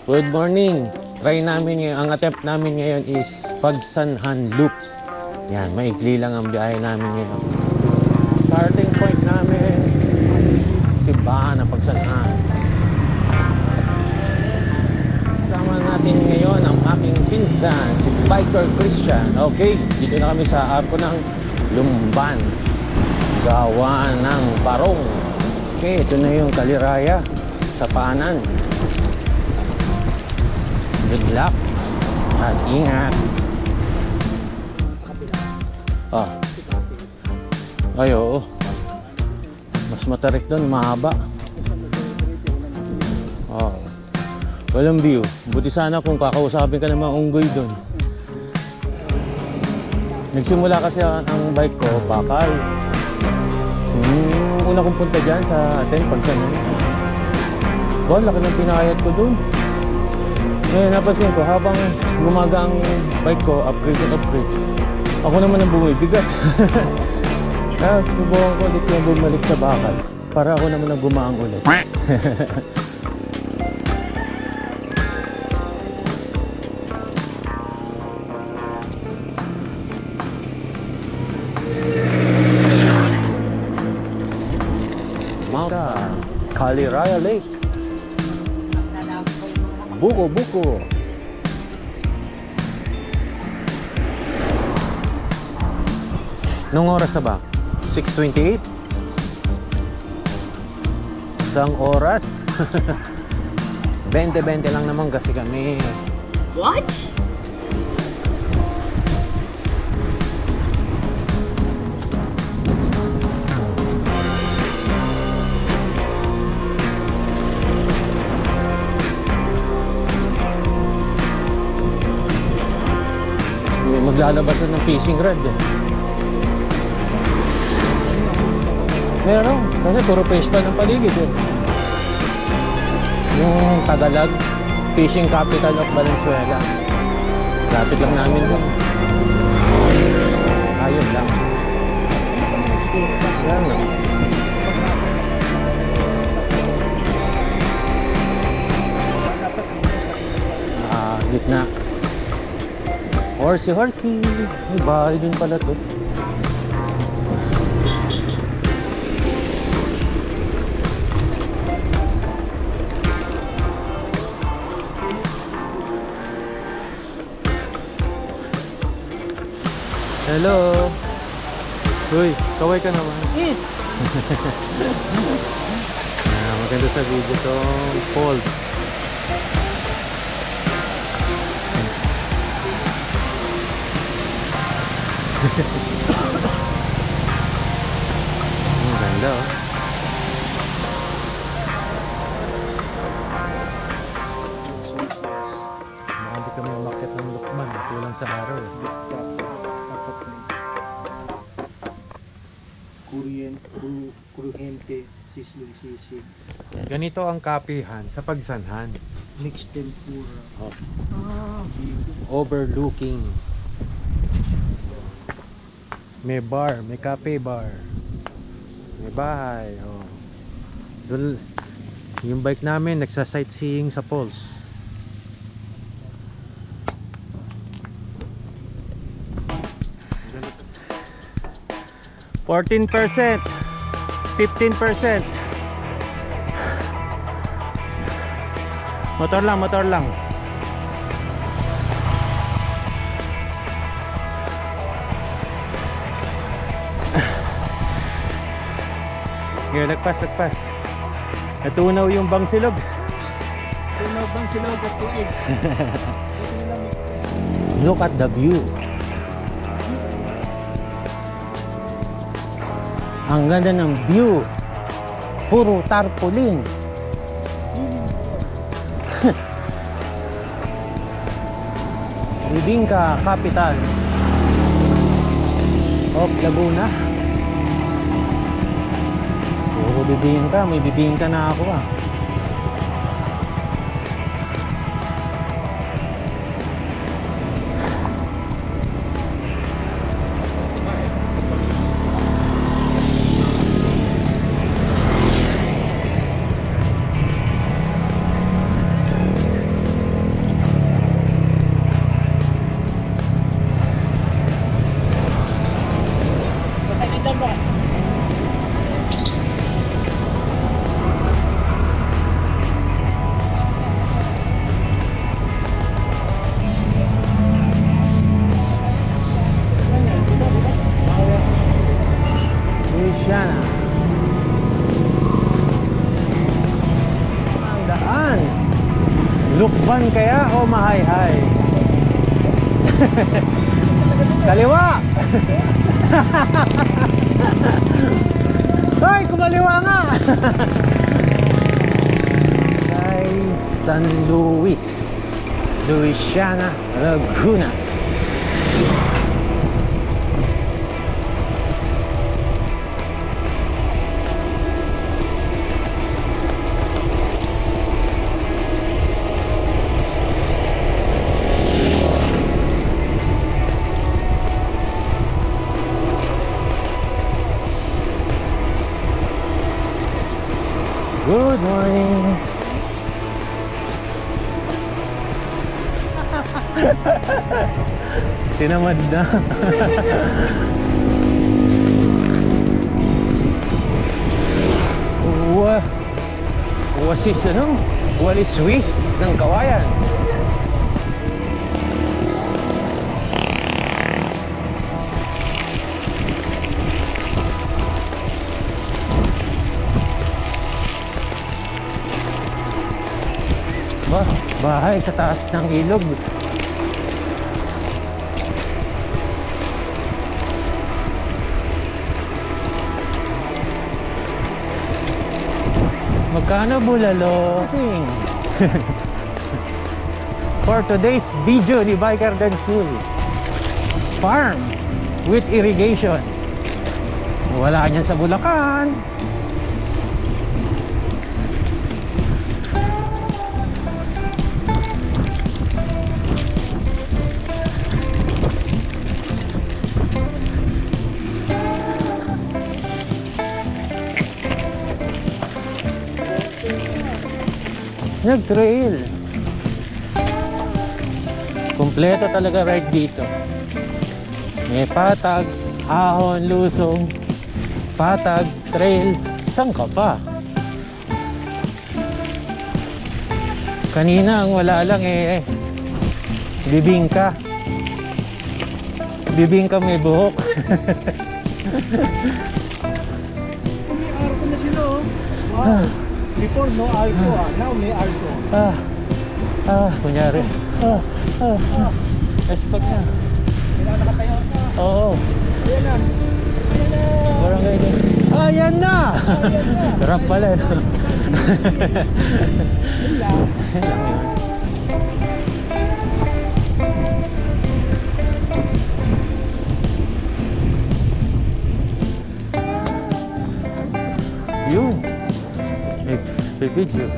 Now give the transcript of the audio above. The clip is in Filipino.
Good morning. Try namin yung, ang attempt namin ngayon is Pagsanhan Loop. Yan, maikli lang ang biyahe namin ngayon. Starting point namin, simbahan ng Pagsanhan. Kasama natin ngayon ang aking pinsan, si Biker Christian. Okay, dito na kami sa arko ng Lumban, gawa ng Barong. Okay, ito na yung Kaliraya sa paanan. Good luck at ingat. Ay, oo. Mas matarik doon, mahaba. Walang view. Buti sana kung kakausapin ka ng mga unggoy doon. Nagsimula kasi ang bike ko, bakal. Una kong punta dyan sa atin, Pagsanhan. Laki ng pinakayat ko doon. Ngayon, napansin ko, habang gumaga ang bike ko, upgrade and upgrade, ako naman ang bumibigat. Kaya, subukan ko ulit yung bumalik sa bakal para ako naman ang gumaang ulit. Kaliraya Lake. Buko. Nung oras na ba? 6:28? Isang oras? 20-20 lang naman kasi kami. What? Maglalabasan ng fishing rod eh. Meron, kasi puro fish pa ng paligid eh. Yung Tagalog, fishing capital of Valenzuela. Lapit lang namin doon. Ayun lang. Yan lang. Gitna. Horsey. May bahay din pala to. Hello. Uy, kaway ka naman. Maganda sa video tong falls. Ang ganda oh. Hindi kami umakyat ng Lukban, kulang sa araw eh. Kuryente, sisig. Ganito ang kapihan sa Pagsanhan. Mixed tempura. Overlooking. May bar, may cafe bar. May bahay. Doon, yung bike namin nagsa-sightseeing sa falls. $14, 15%. Motor lang. Ngayon, lagpas. Natunaw yung Bangsilog. At tuig. Look at the view. Ang ganda ng view. Puro tarpaulin. Bibingka, capital of Laguna. Puro bibingka, may bibingka na ako ah. Lukban kaya o mahayhay? Kaliwa! Ay, kumaliwa nga! Kay San Luis, Louisiana, Laguna. Good morning. Tinamad na. Wasis ano? Walis Swiss ng Kawayan. Bahay sa taas ng ilog. Magkano bulalo? For today's video ni Biker Dansul, farm with irrigation. Wala niyan sa Bulacan. Nag-trail. Kompleto talaga ride dito. May patag, ahon, lusong, patag, trail, saan ka pa? Kanina ang wala lang bibingka. Bibingka may buhok. May arko na sila oh. Wow. Before no arko now may arko. Kunyari. Espag na. Nakatayo ka. Oo. Ayan na. Barangay din. Ayan na! Sarap pala. Yun lang. Yan lang yun. Yun. May video.